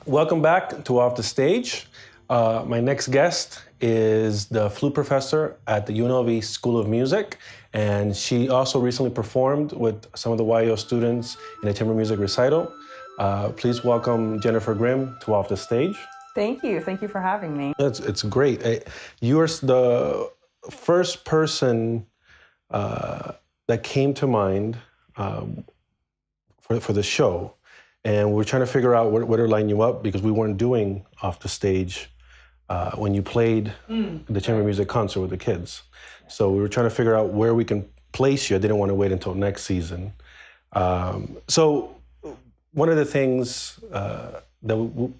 Welcome back to Off the Stage. My next guest is the flute professor at the UNLV School of Music, and she also recently performed with some of the YO students in a chamber music recital. Please welcome Jennifer Grimm to Off the Stage. Thank you. Thank you for having me. It's great. You are the first person that came to mind for the show. And we're trying to figure out where to line you up because we weren't doing Off the Stage when you played the chamber music concert with the kids. So we were trying to figure out where we can place you. I didn't want to wait until next season. So one of the things that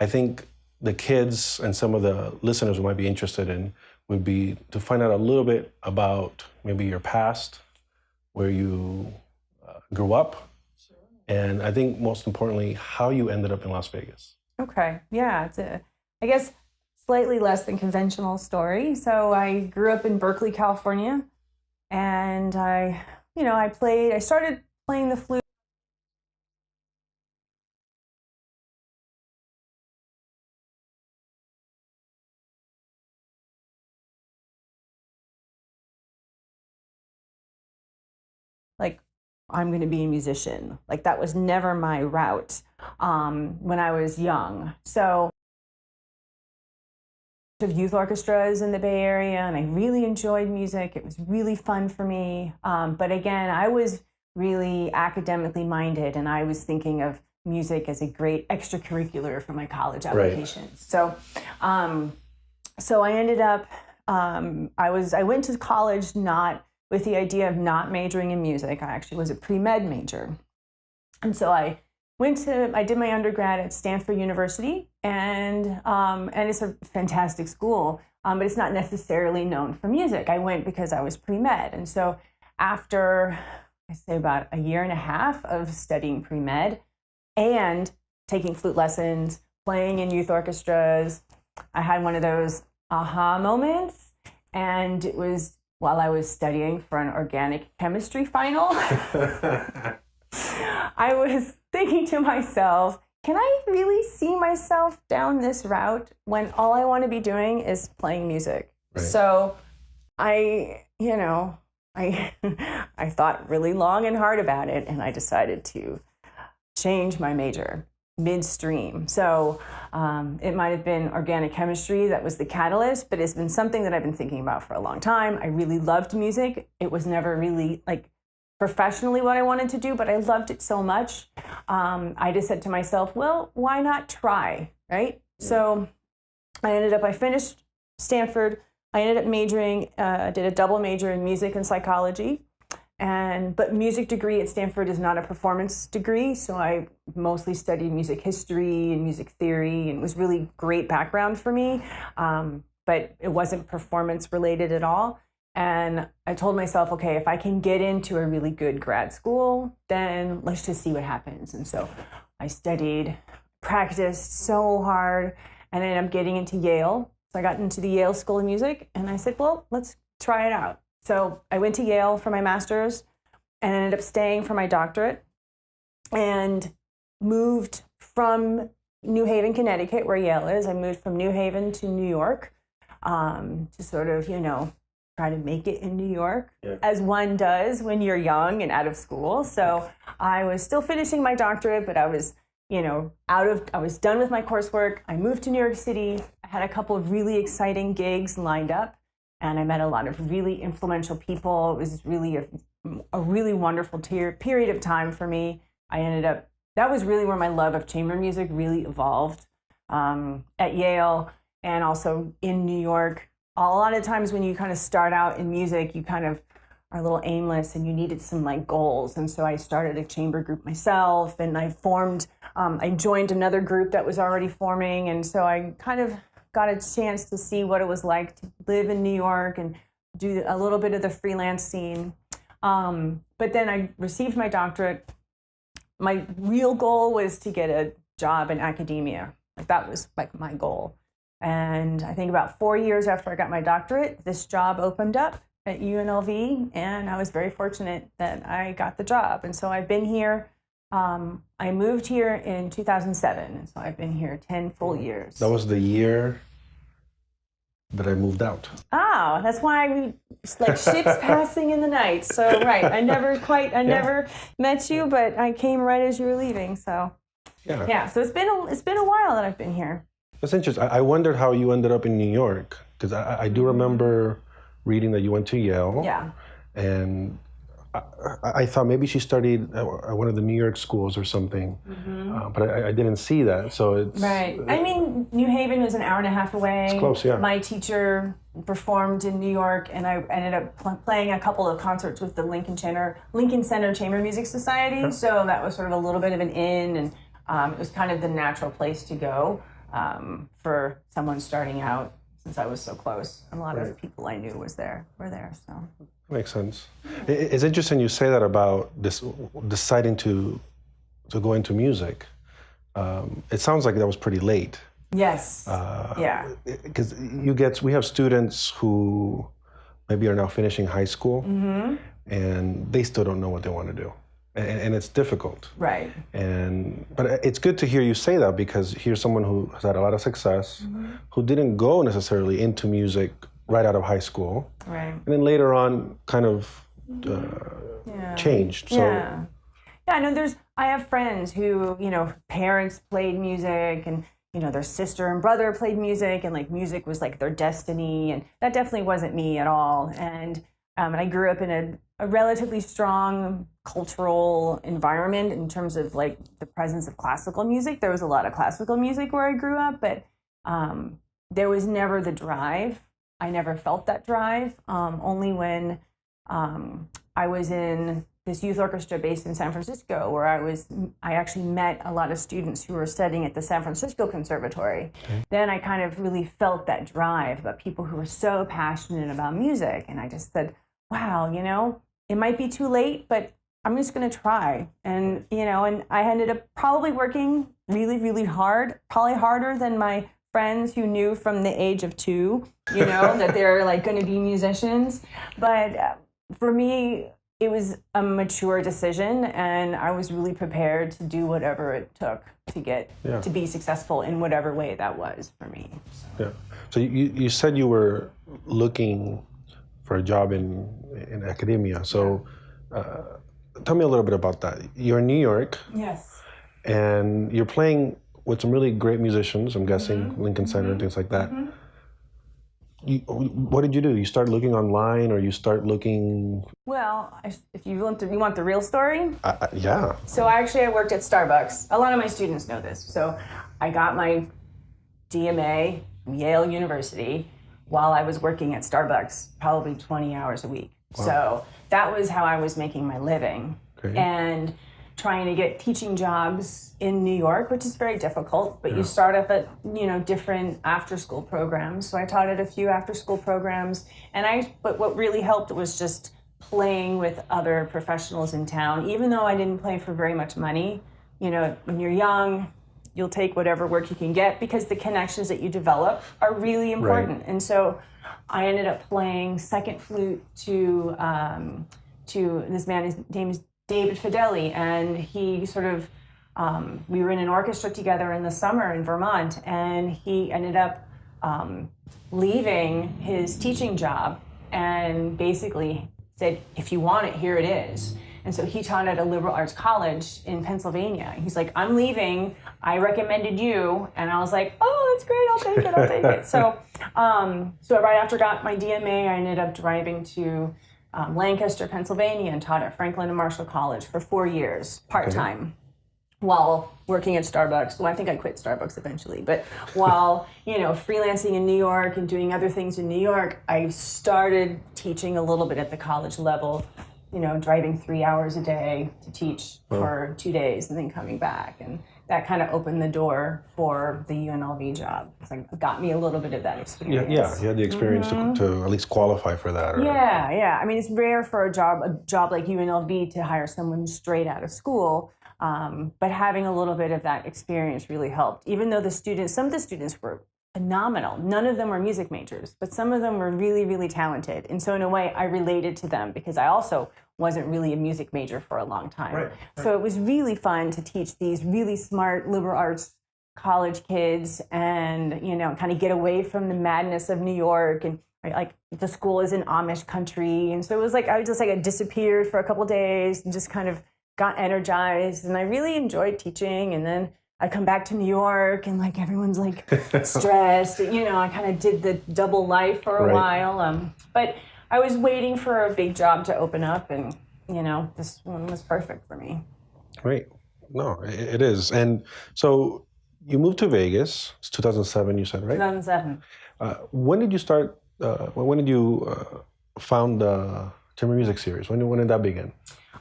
I think the kids and some of the listeners might be interested in would be to find out a little bit about maybe your past, where you grew up, and I think most importantly, how you ended up in Las Vegas. Okay, yeah, it's I guess, slightly less than conventional story. So I grew up in Berkeley, California, and I started playing the flute like, I'm going to be a musician. Like, that was never my route when I was young. So of youth orchestras in the Bay Area, and I really enjoyed music. It was really fun for me. But again, I was really academically minded, and I was thinking of music as a great extracurricular for my college applications. Right. So I ended up, I went to college not with the idea of not majoring in music. I actually was a pre-med major. And so I did my undergrad at Stanford University, and it's a fantastic school, but it's not necessarily known for music. I went because I was pre-med. And so after, I say about a year and a half of studying pre-med and taking flute lessons, playing in youth orchestras, I had one of those aha moments, and it was while I was studying for an organic chemistry final. I was thinking to myself, can I really see myself down this route when all I want to be doing is playing music? Right. So I thought really long and hard about it, and I decided to change my major midstream. So it might have been organic chemistry that was the catalyst, but it's been something that I've been thinking about for a long time. I really loved music. It was never really professionally what I wanted to do, but I loved it so much. I just said to myself, well, why not try, right? Yeah. So I finished Stanford. I ended up majoring, did a double major in music and psychology. But music degree at Stanford is not a performance degree, so I mostly studied music history and music theory, and it was really great background for me, but it wasn't performance related at all. And I told myself, okay, if I can get into a really good grad school, then let's just see what happens. And so I studied, practiced so hard, and ended up getting into Yale. So I got into the Yale School of Music, and I said, well, let's try it out. So I went to Yale for my master's and ended up staying for my doctorate, and moved from New Haven, Connecticut, where Yale is. I moved from New Haven to New York to sort of, try to make it in New York, as one does when you're young and out of school. So I was still finishing my doctorate, but I was, I was done with my coursework. I moved to New York City. I had a couple of really exciting gigs lined up, and I met a lot of really influential people. It was really a really wonderful period of time for me. That was really where my love of chamber music really evolved, at Yale and also in New York. A lot of times when you kind of start out in music, you kind of are a little aimless and you needed some goals. And so I started a chamber group myself, and I joined another group that was already forming. And so I kind of got a chance to see what it was like to live in New York and do a little bit of the freelance scene. But then I received my doctorate. My real goal was to get a job in academia. That was my goal. And I think about 4 years after I got my doctorate, this job opened up at UNLV, and I was very fortunate that I got the job. And so I've been here I moved here in 2007, so I've been here 10 full years. That was the year that I moved out. Oh, that's why we like ships passing in the night. So right, I never met you, but I came right as you were leaving. So yeah. So it's been a while that I've been here. That's interesting. I wondered how you ended up in New York, because I do remember reading that you went to Yale. Yeah. And I thought maybe she studied at one of the New York schools or something, but I didn't see that. So it's right. I mean, New Haven was an hour and a half away. It's close, yeah. My teacher performed in New York, and I ended up playing a couple of concerts with the Lincoln Center Chamber Music Society. Okay. So that was sort of a little bit of an in, and it was kind of the natural place to go for someone starting out, since I was so close. A lot of people I knew were there. So. Makes sense. It's interesting you say that about this deciding to go into music. It sounds like that was pretty late. Yes. Yeah. Because we have students who maybe are now finishing high school, and they still don't know what they want to do, and it's difficult. Right. But it's good to hear you say that, because here's someone who has had a lot of success, who didn't go necessarily into music right out of high school, right, and then later on kind of changed. So yeah, I know I have friends who, parents played music, and their sister and brother played music, and like music was like their destiny, and that definitely wasn't me at all. And I grew up in a relatively strong cultural environment in terms of like the presence of classical music. There was a lot of classical music where I grew up, but there was never the drive. I never felt that drive. Only when I was in this youth orchestra based in San Francisco, where I actually met a lot of students who were studying at the San Francisco Conservatory. Okay. Then I kind of really felt that drive about people who were so passionate about music. And I just said, wow, it might be too late, but I'm just going to try. And, and I ended up probably working really, really hard, probably harder than my friends who knew from the age of 2, that they're like going to be musicians. But for me, it was a mature decision, and I was really prepared to do whatever it took to get to be successful in whatever way that was for me. So. Yeah. So you said you were looking for a job in academia. So tell me a little bit about that. You're in New York. Yes. And you're playing with some really great musicians, I'm guessing, Lincoln Center and things like that. What did you do? You start looking online, or you start looking... Well, if you want the real story? Yeah. So I worked at Starbucks. A lot of my students know this. So I got my DMA from Yale University while I was working at Starbucks, probably 20 hours a week. Wow. So that was how I was making my living. Okay. And trying to get teaching jobs in New York, which is very difficult, but you start up at, different after-school programs. So I taught at a few after-school programs, but what really helped was just playing with other professionals in town, even though I didn't play for very much money. When you're young, you'll take whatever work you can get, because the connections that you develop are really important. Right. And so I ended up playing second flute to this man. His name is David Fideli, and he sort of, we were in an orchestra together in the summer in Vermont, and he ended up leaving his teaching job and basically said, if you want it, here it is. And so he taught at a liberal arts college in Pennsylvania. He's like, I'm leaving, I recommended you. And I was like, oh, that's great, I'll take it. So right after I got my DMA, I ended up driving to Lancaster, Pennsylvania, and taught at Franklin and Marshall College for 4 years, part-time, while working at Starbucks. Well, I think I quit Starbucks eventually, but while, freelancing in New York and doing other things in New York, I started teaching a little bit at the college level, driving 3 hours a day to teach for 2 days and then coming back. And that kind of opened the door for the UNLV job. It's like, got me a little bit of that experience. Yeah, you had the experience to at least qualify for that. Or... Yeah. I mean, it's rare for a job like UNLV to hire someone straight out of school, but having a little bit of that experience really helped. Even though some of the students were phenomenal. None of them were music majors, but some of them were really, really talented. And so in a way, I related to them because I also wasn't really a music major for a long time. Right. So it was really fun to teach these really smart liberal arts college kids and, you know, kind of get away from the madness of New York. And like the school is in Amish country. And so it was like, I disappeared for a couple of days and just kind of got energized. And I really enjoyed teaching. And then I come back to New York and like everyone's like stressed. You know, I kind of did the double life for a while. But I was waiting for a big job to open up, and you know, this one was perfect for me. Right. No, it is. And so you moved to Vegas. It's 2007, you said, right? 2007. When did you start? When did you found the Chamber Music Series? When did that begin?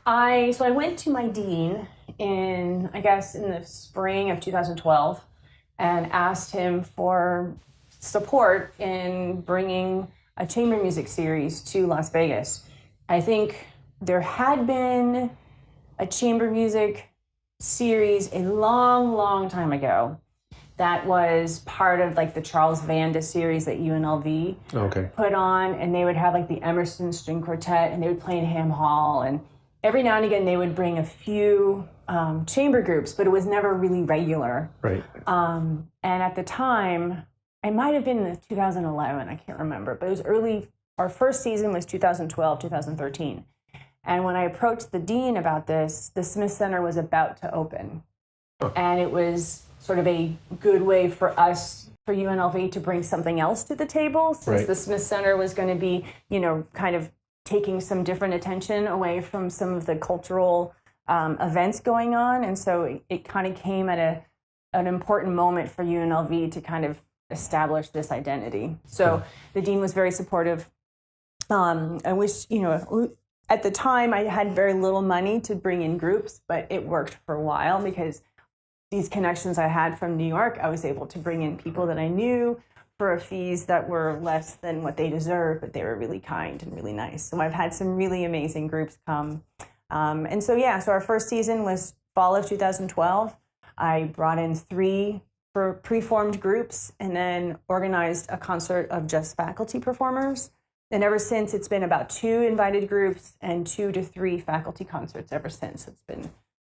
I went to my dean in the spring of 2012 and asked him for support in bringing a chamber music series to Las Vegas. I think there had been a chamber music series a long, long time ago that was part of like the Charles Vanda series that UNLV put on, and they would have like the Emerson String Quartet, and they would play in Ham Hall, and every now and again they would bring a few chamber groups, but it was never really regular. Right. And at the time, it might have been in 2011, I can't remember, but it was early. Our first season was 2012, 2013. And when I approached the dean about this, the Smith Center was about to open. Oh. And it was sort of a good way for us, for UNLV, to bring something else to the table, since the Smith Center was going to be, you know, kind of taking some different attention away from some of the cultural events going on. And so it kind of came at an important moment for UNLV to kind of establish this identity. So the dean was very supportive. I wish, you know, at the time I had very little money to bring in groups, but it worked for a while because these connections I had from New York, I was able to bring in people that I knew for fees that were less than what they deserved, but they were really kind and really nice. So I've had some really amazing groups come. And so our first season was fall of 2012. I brought in 3 preformed groups and then organized a concert of just faculty performers. And ever since, it's been about 2 invited groups and 2 to 3 faculty concerts ever since. It's been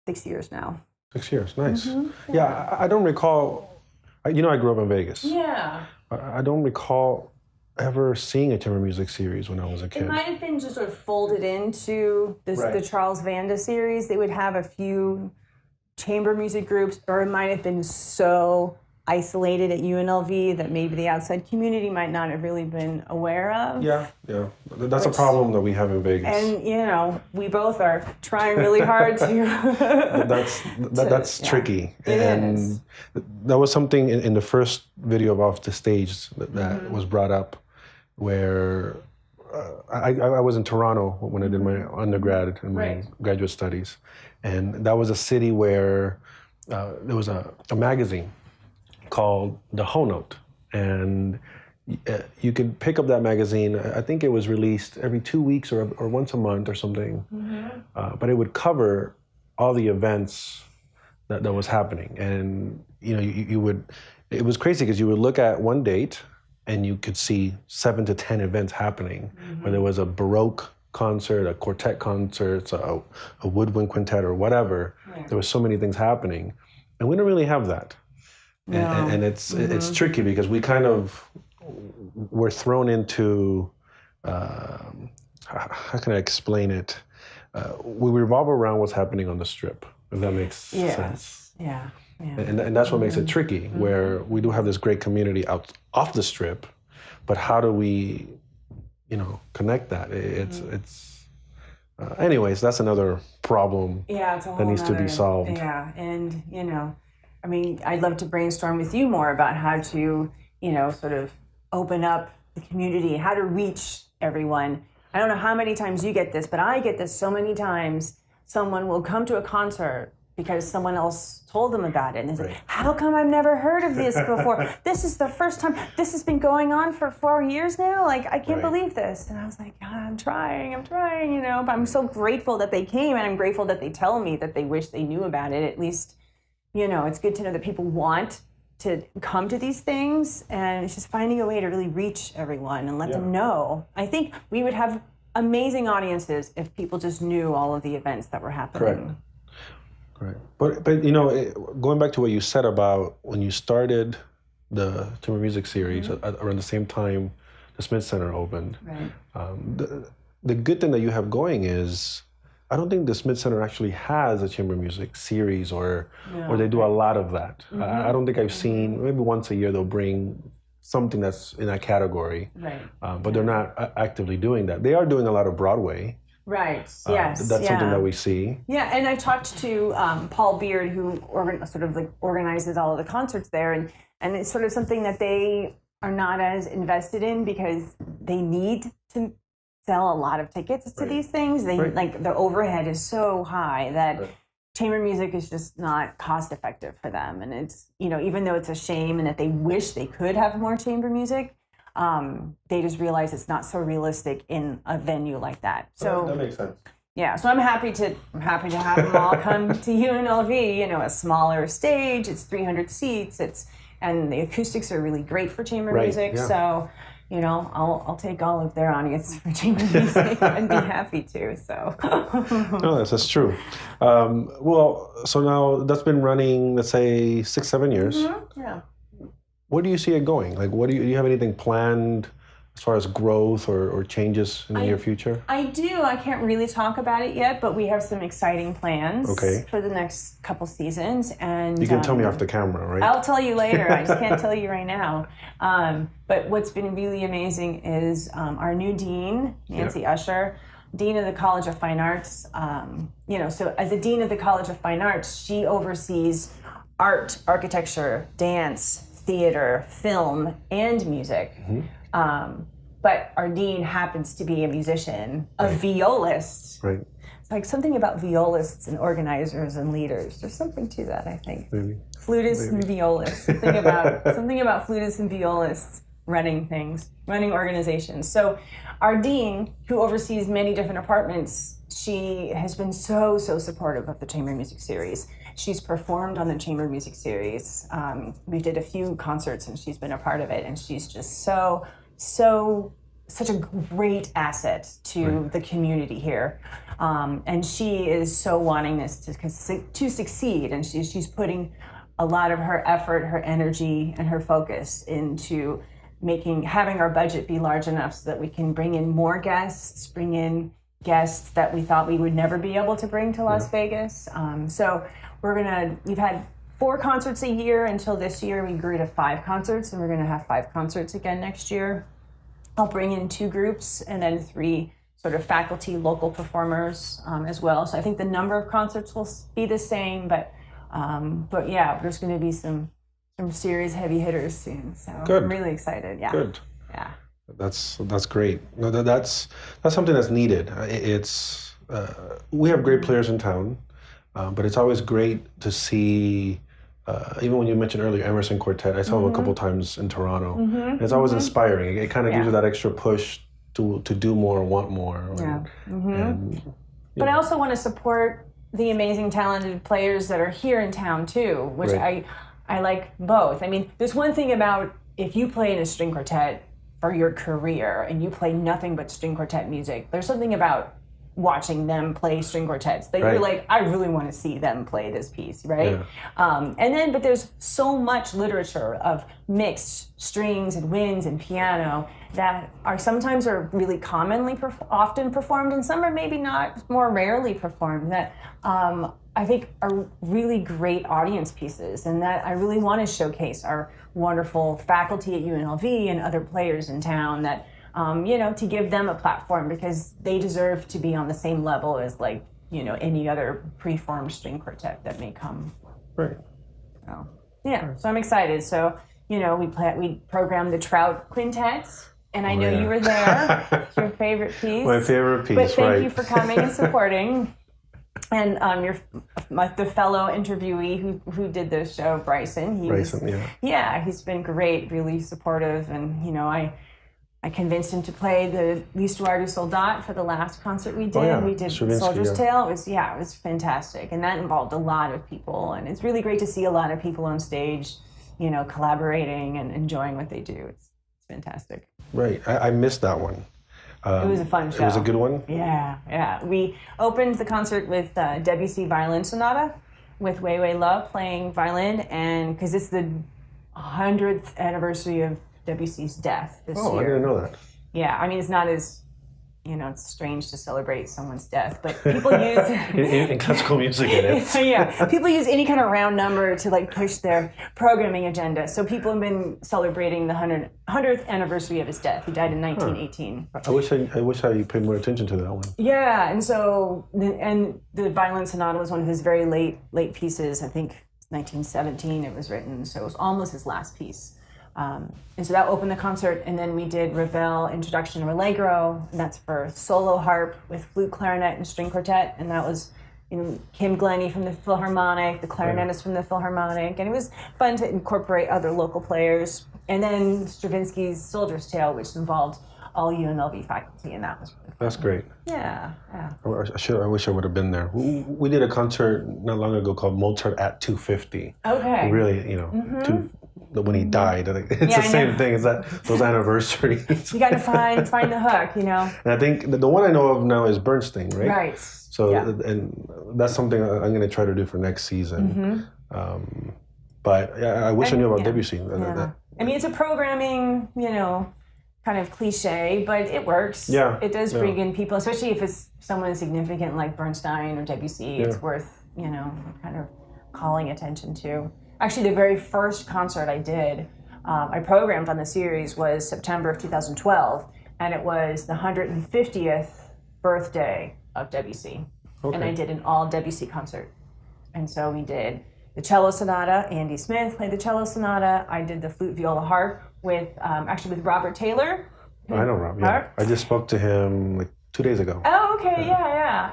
6 years now. 6 years, nice. Mm-hmm. Yeah, I don't recall, you know, I grew up in Vegas. Yeah. I don't recall ever seeing a chamber music series when I was a kid. It might have been just sort of folded into the Charles Vanda series. They would have a few chamber music groups, or it might have been so isolated at UNLV that maybe the outside community might not have really been aware of. Yeah. That's a problem that we have in Vegas. And, you know, we both are trying really hard to... That's tricky. It and is. That was something in the first video of Off the Stage that was brought up, where I was in Toronto when I did my undergrad and my graduate studies. And that was a city where there was a magazine called The Whole Note, and you could pick up that magazine. I think it was released every 2 weeks or once a month or something, but it would cover all the events that was happening. And you know, you would, it was crazy because you would look at one date and you could see 7 to 10 events happening, where there was a Baroque concert, a quartet concert, a woodwind quintet or whatever. There were so many things happening, and we don't really have that. No. And it's tricky because we kind of were thrown into, how can I explain it? We revolve around what's happening on the Strip, if that makes sense. Yeah. And that's what makes it tricky, where we do have this great community out off the Strip, but how do we, you know, connect that? Anyways, that's another problem that needs to be solved. Yeah, and you know, I mean, I'd love to brainstorm with you more about how to, you know, sort of open up the community, how to reach everyone. I don't know how many times you get this, but I get this so many times. Someone will come to a concert because someone else told them about it. And they say, how come I've never heard of this before? This is the first time. This has been going on for 4 years now. Like, I can't believe this. And I was like, God, I'm trying, you know. But I'm so grateful that they came, and I'm grateful that they tell me that they wish they knew about it. At least, you know, it's good to know that people want to come to these things, and it's just finding a way to really reach everyone and let them know. I think we would have amazing audiences if people just knew all of the events that were happening. Correct. But you know, going back to what you said about when you started the Chamber Music Series around the same time the Smith Center opened. Right. The good thing that you have going is I don't think the Smith Center actually has a chamber music series or they do a lot of that. I don't think I've seen, maybe once a year they'll bring something that's in that category. Right. But they're not actively doing that. They are doing a lot of Broadway. Right. Yes. That's something that we see. Yeah, and I talked to Paul Beard, who organizes all of the concerts there, and it's sort of something that they are not as invested in because they need to sell a lot of tickets to these things. They like the overhead is so high that chamber music is just not cost effective for them. And it's, you know, even though it's a shame and that they wish they could have more chamber music, they just realize it's not so realistic in a venue like that. So that makes sense. Yeah, so I'm happy to have them all come to UNLV. You know, a smaller stage. It's 300 seats. And the acoustics are really great for chamber music. Yeah. So, you know, I'll take all of their audience for chamber music and be happy to. So. No, that's true. Well, so now that's been running, let's say, 6-7 years. Mm-hmm. Yeah. Where do you see it going? Like, do you have anything planned as far as growth or changes in the near future? I do. I can't really talk about it yet, but we have some exciting plans for the next couple seasons. And you can tell me off the camera, right? I'll tell you later. I just can't tell you right now. But what's been really amazing is our new dean, Nancy Usher, Dean of the College of Fine Arts. You know, so as a Dean of the College of Fine Arts, she oversees art, architecture, dance, theater, film, and music. But our dean happens to be a musician, a violist. Right. It's like something about violists and organizers and leaders. There's something to that, I think. Maybe. Flutists and violists. Something about flutists and violists running things, running organizations. So our dean, who oversees many different departments, she has been so supportive of the Chamber Music Series. She's performed on the Chamber Music Series. We did a few concerts and she's been a part of it, and she's just such a great asset to the community here. And she is so wanting this to succeed, and she's putting a lot of her effort, her energy, and her focus into having our budget be large enough so that we can bring in more guests, that we thought we would never be able to bring to Las Vegas. So we've had 4 concerts a year until this year. We grew to 5 concerts, and we're gonna have 5 concerts again next year. I'll bring in 2 groups and then 3 sort of faculty local performers as well. So I think the number of concerts will be the same, but yeah, there's gonna be some serious heavy hitters soon. So I'm really excited. Yeah. Good. Yeah. That's great. No, that's something that's needed. It's we have great players in town, but it's always great to see. Even when you mentioned earlier Emerson Quartet, I saw them a couple times in Toronto. And it's always inspiring. It kind of gives you that extra push to do more, want more. But I also want to support the amazing, talented players that are here in town too, which I like both. I mean, there's one thing about if you play in a string quartet for your career and you play nothing but string quartet music, there's something about watching them play string quartets that you're like, I really want to see them play this piece, right? But there's so much literature of mixed strings and winds and piano that sometimes are really commonly often performed, and some are maybe not, more rarely performed, that I think are really great audience pieces, and that I really want to showcase our wonderful faculty at UNLV and other players in town that to give them a platform, because they deserve to be on the same level as any other preformed string quartet that may come. Right. So, so I'm excited. So, we programmed the Trout Quintet, and I know you were there. It's your favorite piece. My favorite piece, but thank you for coming and supporting. And the fellow interviewee who did the show, Bryson. He's been great, really supportive, and I convinced him to play the L'Histoire du Soldat for the last concert we did. We did Soldier's Tale. It was fantastic, and that involved a lot of people, and it's really great to see a lot of people on stage. collaborating and enjoying what they do. It's fantastic. Right. I missed that one. It was a fun show. It was a good one? Yeah. We opened the concert with Debussy Violin Sonata with Wei Wei Love playing violin, and because it's the 100th anniversary of Debussy's death this year. Oh, I didn't know that. Yeah, I mean, it's not as, it's strange to celebrate someone's death, but people use... in classical music, it is. Yeah, people use any kind of round number to push their programming agenda. So people have been celebrating the 100th anniversary of his death. He died in 1918. I wish I paid more attention to that one. Yeah, and so, the Violin Sonata was one of his very late pieces. I think 1917 it was written, so it was almost his last piece. And so that opened the concert, and then we did Ravel Introduction to Allegro, and that's for solo harp with flute, clarinet, and string quartet, and that was Kim Glennie from the Philharmonic, the clarinetist from the Philharmonic, and it was fun to incorporate other local players. And then Stravinsky's Soldier's Tale, which involved all UNLV faculty, and that was really fun. That's great. Yeah. I wish I would have been there. We did a concert not long ago called Mozart at 250. Okay. Really, when he died. It's the same thing as those anniversaries. You got to find the hook, And I think the one I know of now is Bernstein, right? Right. So, and that's something I'm going to try to do for next season. But I wish I knew about Debussy. Yeah. I mean, it's a programming, kind of cliche, but it works. Yeah. It does bring in people, especially if it's someone significant like Bernstein or Debussy. It's worth, kind of calling attention to. Actually, the very first concert I did, I programmed on the series, was September of 2012, and it was the 150th birthday of Debussy. Okay. And I did an all Debussy concert. And so we did the cello sonata. Andy Smith played the cello sonata. I did the flute, viola, harp with Robert Taylor. I know Rob. Yeah, I just spoke to him 2 days ago. Oh, okay, yeah.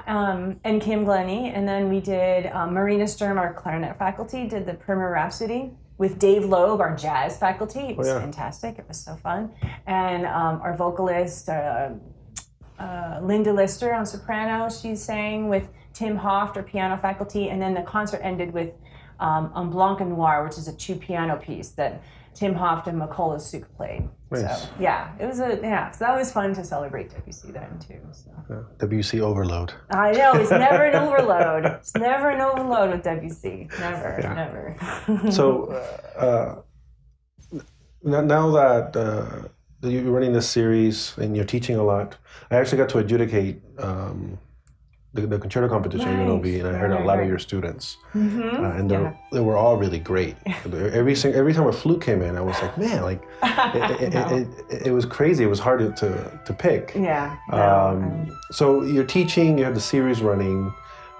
And Kim Glennie, and then we did Marina Sturm, our clarinet faculty, did the Primer Rhapsody with Dave Loeb, our jazz faculty. It was fantastic. It was so fun. And our vocalist, Linda Lister on soprano, she sang with Tim Hoft, our piano faculty, and then the concert ended with Blanc and Noir, which is a 2-piano piece that Tim Hoft and Makola Suk played. Nice. So it was so that was fun to celebrate Debussy then too. So. Debussy overload. I know, it's never an overload. It's never an overload with Debussy. Never. So now that you're running this series and you're teaching a lot, I actually got to adjudicate the concerto competition at UNLV, and I heard a lot of your students, and they were all really great. Every time a flute came in, I was like, man, it was crazy. It was hard to pick. Yeah. So you're teaching, you have the series running.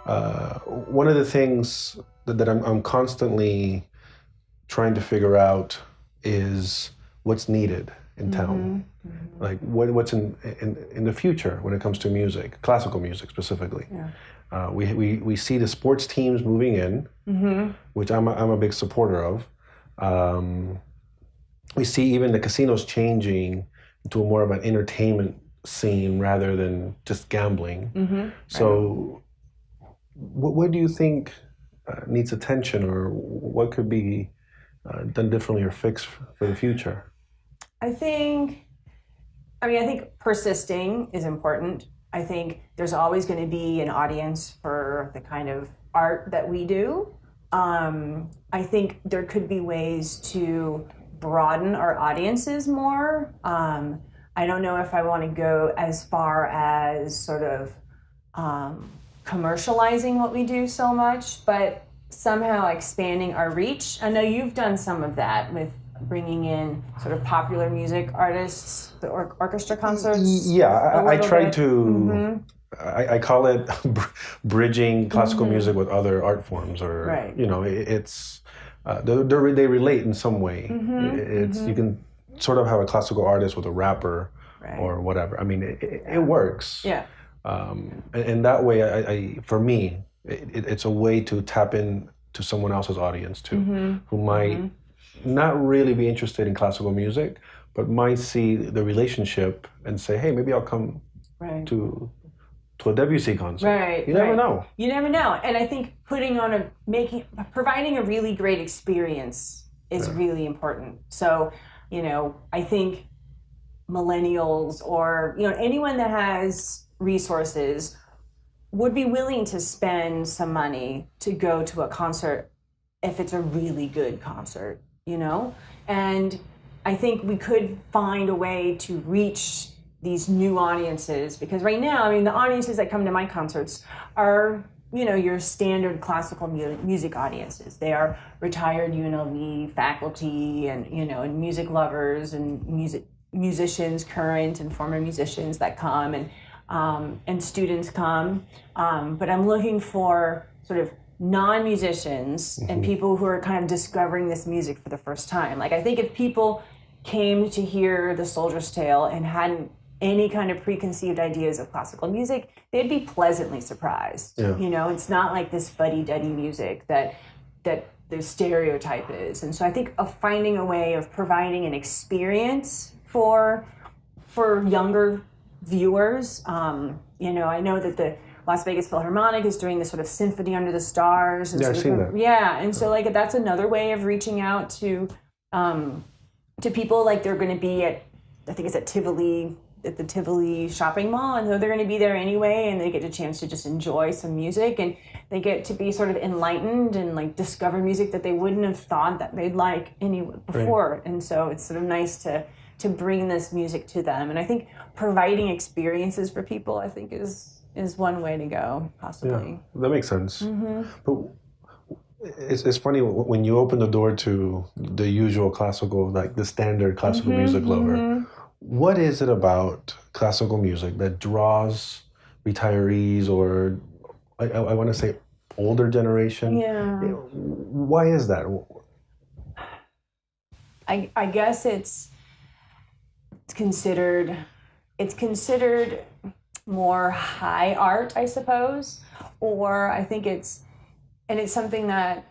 One of the things that I'm constantly trying to figure out is what's needed in town. Like what's in the future when it comes to music, classical music specifically. Yeah. We see the sports teams moving in, which I'm a big supporter of. We see even the casinos changing into more of an entertainment scene rather than just gambling. So what do you think needs attention, or what could be done differently or fixed for the future? I think persisting is important. I think there's always going to be an audience for the kind of art that we do. I think there could be ways to broaden our audiences more. I don't know if I want to go as far as sort of commercializing what we do so much, but somehow expanding our reach. I know you've done some of that with bringing in sort of popular music artists, the orchestra concerts. Yeah, I try to. I call it bridging classical music with other art forms, or it's they relate in some way. You can sort of have a classical artist with a rapper or whatever. I mean, it works. Yeah. And that way, for me, it's a way to tap in to someone else's audience too, who might not really be interested in classical music, but might see the relationship and say, hey, maybe I'll come to a Debussy concert. Right. You never know. You never know. And I think providing a really great experience is really important. So, I think millennials or, anyone that has resources would be willing to spend some money to go to a concert if it's a really good concert, And I think we could find a way to reach these new audiences, because right now, the audiences that come to my concerts are, your standard classical music audiences. They are retired UNLV faculty and, and music lovers and musicians, current and former musicians that come, and students come. But I'm looking for sort of non-musicians and people who are kind of discovering this music for the first time. Like, I think if people came to hear The Soldier's Tale and hadn't any kind of preconceived ideas of classical music, they'd be pleasantly surprised. Yeah. It's not like this fuddy-duddy music that the stereotype is. And so I think of finding a way of providing an experience for younger viewers. I know that the Las Vegas Philharmonic is doing this sort of Symphony Under the Stars. And I've seen that. Yeah, and so that's another way of reaching out to people. Like, they're going to be at the Tivoli shopping mall, and so they're going to be there anyway, and they get a chance to just enjoy some music, and they get to be sort of enlightened and like discover music that they wouldn't have thought that they'd like before. Right. And so it's sort of nice to bring this music to them. And I think providing experiences for people, I think, is one way to go, possibly. Yeah, that makes sense. Mm-hmm. But it's funny when you open the door to the usual classical, like the standard classical music lover. Mm-hmm. What is it about classical music that draws retirees, or I want to say older generation? Yeah. Why is that? I guess it's considered more high art, I suppose, or I think it's something that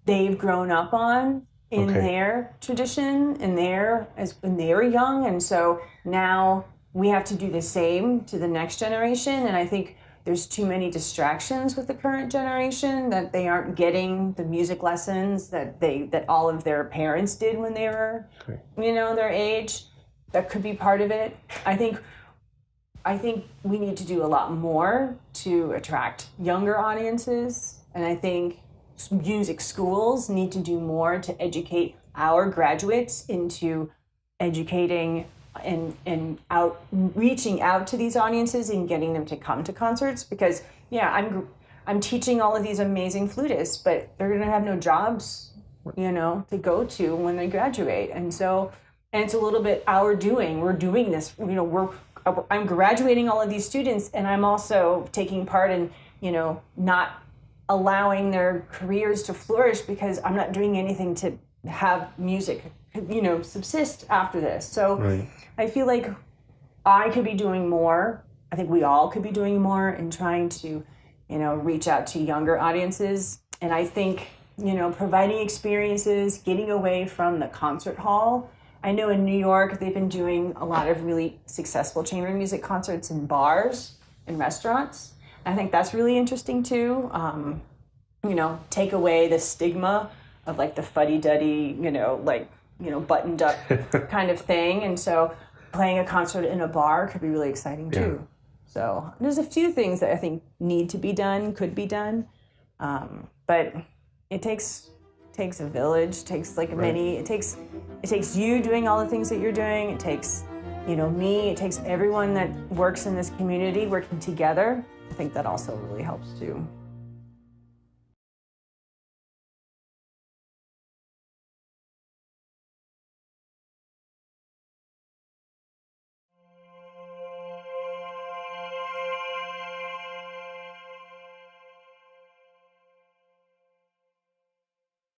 they've grown up on in their tradition, when they were young, and so now we have to do the same to the next generation. And I think there's too many distractions with the current generation, that they aren't getting the music lessons that all of their parents did when they were, their age. That could be part of it. I think we need to do a lot more to attract younger audiences, and I think music schools need to do more to educate our graduates into educating and reaching out to these audiences and getting them to come to concerts. Because I'm teaching all of these amazing flutists, but they're going to have no jobs, to go to when they graduate. And so, and it's a little bit our doing. We're doing this, I'm graduating all of these students, and I'm also taking part in, not allowing their careers to flourish because I'm not doing anything to have music, subsist after this. So right. I feel like I could be doing more. I think we all could be doing more in trying to, reach out to younger audiences. And I think, providing experiences, getting away from the concert hall. I know in New York, they've been doing a lot of really successful chamber music concerts in bars and restaurants. I think that's really interesting too. Take away the stigma of like the fuddy-duddy, buttoned up kind of thing. And so playing a concert in a bar could be really exciting too. Yeah. So there's a few things that I think need to be done, could be done. But it takes a village, takes like many, it takes you doing all the things that you're doing. It takes, me, it takes everyone that works in this community working together. I think that also really helps too.